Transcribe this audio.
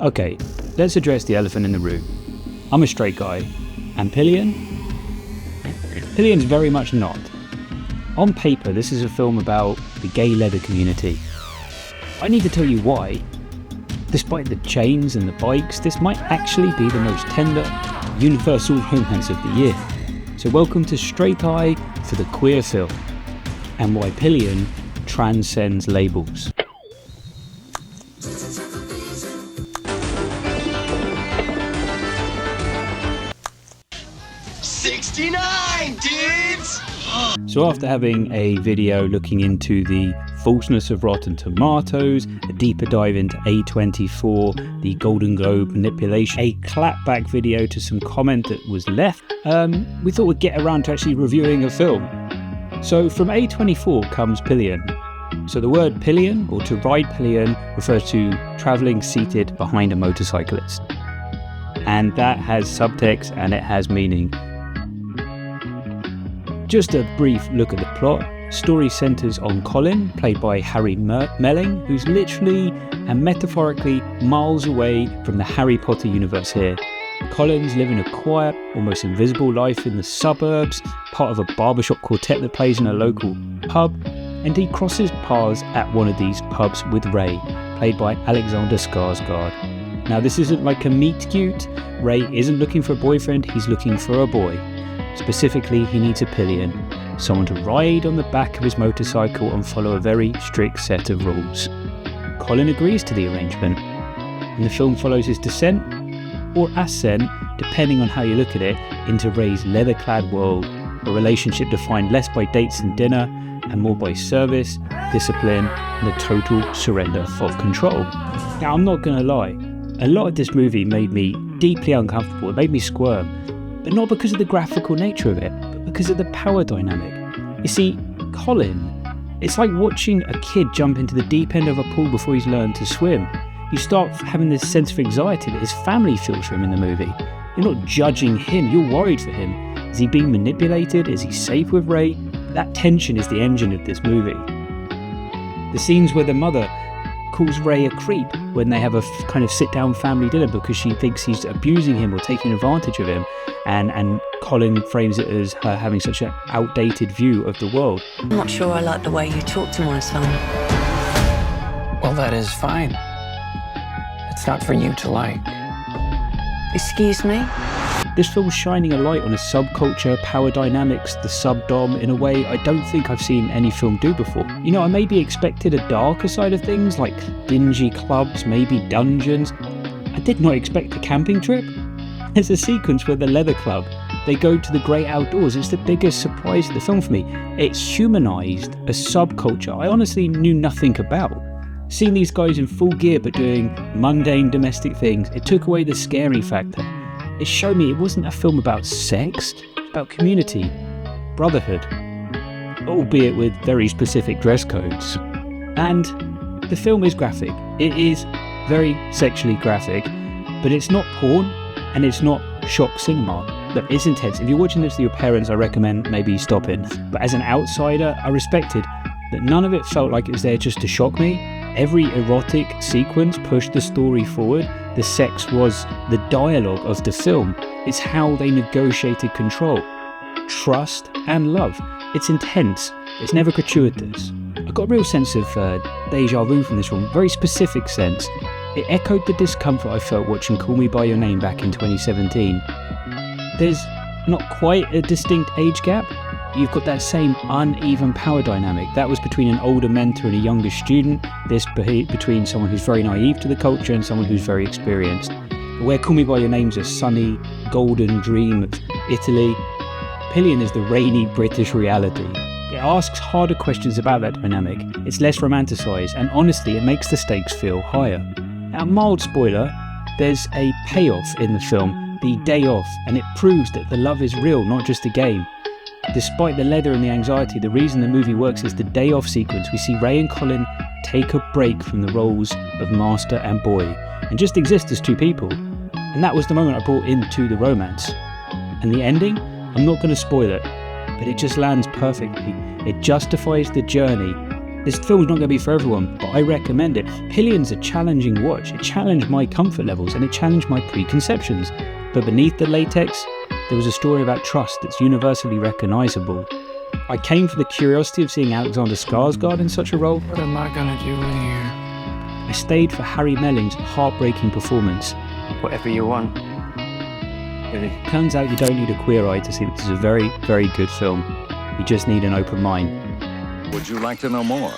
Okay, let's address the elephant in the room. I'm a straight guy, and Pillion? Pillion's very much not. On paper, this is a film about the gay leather community. I need to tell you why. Despite the chains and the bikes, this might actually be the most tender, universal romance of the year. So welcome to Straight Eye for the queer film, and why Pillion transcends labels. So after having a video looking into the falseness of Rotten Tomatoes, a deeper dive into A24, the Golden Globe manipulation, a clapback video to some comment that was left, we thought we'd get around to actually reviewing a film. So from A24 comes Pillion. So the word pillion, or to ride pillion, refers to travelling seated behind a motorcyclist. And that has subtext and it has meaning. Just a brief look at the plot. Story centres on Colin, played by Harry Melling, who's literally and metaphorically miles away from the Harry Potter universe here. Colin's living a quiet, almost invisible life in the suburbs, part of a barbershop quartet that plays in a local pub, and he crosses paths at one of these pubs with Ray, played by Alexander Skarsgard. Now this isn't like a meet cute. Ray isn't looking for a boyfriend, he's looking for a boy. Specifically, he needs a pillion, someone to ride on the back of his motorcycle and follow a very strict set of rules. Colin agrees to the arrangement, and the film follows his descent, or ascent, depending on how you look at it, into Ray's leather-clad world, a relationship defined less by dates and dinner, and more by service, discipline, and a total surrender of control. Now, I'm not going to lie, a lot of this movie made me deeply uncomfortable, it made me squirm. But not because of the graphical nature of it, but because of the power dynamic. You see, Colin, it's like watching a kid jump into the deep end of a pool before he's learned to swim. You start having this sense of anxiety that his family feels for him in the movie. You're not judging him, you're worried for him. Is he being manipulated? Is he safe with Ray? That tension is the engine of this movie. The scenes where the mother calls Ray a creep when they have a kind of sit-down family dinner because she thinks he's abusing him or taking advantage of him, and Colin frames it as her having such an outdated view of the world. I'm not sure I like the way you talk to my son. Well, that is fine. It's not for you to like. Excuse me? This film's shining a light on a subculture, power dynamics, the subdom in a way I don't think I've seen any film do before. You know, I maybe expected a darker side of things, like dingy clubs, maybe dungeons. I did not expect a camping trip. There's a sequence where the leather club, they go to the great outdoors. It's the biggest surprise of the film for me. It's humanised a subculture I honestly knew nothing about. Seeing these guys in full gear but doing mundane domestic things, it took away the scary factor. It showed me it wasn't a film about sex, it's about community, brotherhood, albeit with very specific dress codes. And the film is graphic. It is very sexually graphic, but it's not porn and it's not shock cinema. Look, it's intense. If you're watching this with your parents, I recommend maybe stopping. But as an outsider, I respected that none of it felt like it was there just to shock me. Every erotic sequence pushed the story forward. The sex was the dialogue of the film. It's how they negotiated control, trust and love. It's intense. It's never gratuitous. I got a real sense of deja vu from this film, very specific sense. It echoed the discomfort I felt watching Call Me By Your Name back in 2017. There's not quite a distinct age gap. You've got that same uneven power dynamic. That was between an older mentor and a younger student. This between someone who's very naive to the culture and someone who's very experienced. But where Call Me By Your Name's a sunny, golden dream of Italy, Pillion is the rainy British reality. It asks harder questions about that dynamic. It's less romanticised, and honestly, it makes the stakes feel higher. Now, mild spoiler, there's a payoff in the film, the day off, and it proves that the love is real, not just a game. Despite the leather and the anxiety, the reason the movie works is the day off sequence. We see Ray and Colin take a break from the roles of master and boy and just exist as two people. And that was the moment I brought into the romance. And the ending, I'm not going to spoil it, but it just lands perfectly. It justifies the journey This film's not going to be for everyone, but I recommend it. Pillion's a challenging watch. It challenged my comfort levels and it challenged my preconceptions. But beneath the latex, there was a story about trust that's universally recognisable. I came for the curiosity of seeing Alexander Skarsgard in such a role. What am I gonna do in here? I stayed for Harry Melling's heartbreaking performance. Whatever you want. Turns out you don't need a queer eye to see this is a very, very good film. You just need an open mind. Would you like to know more?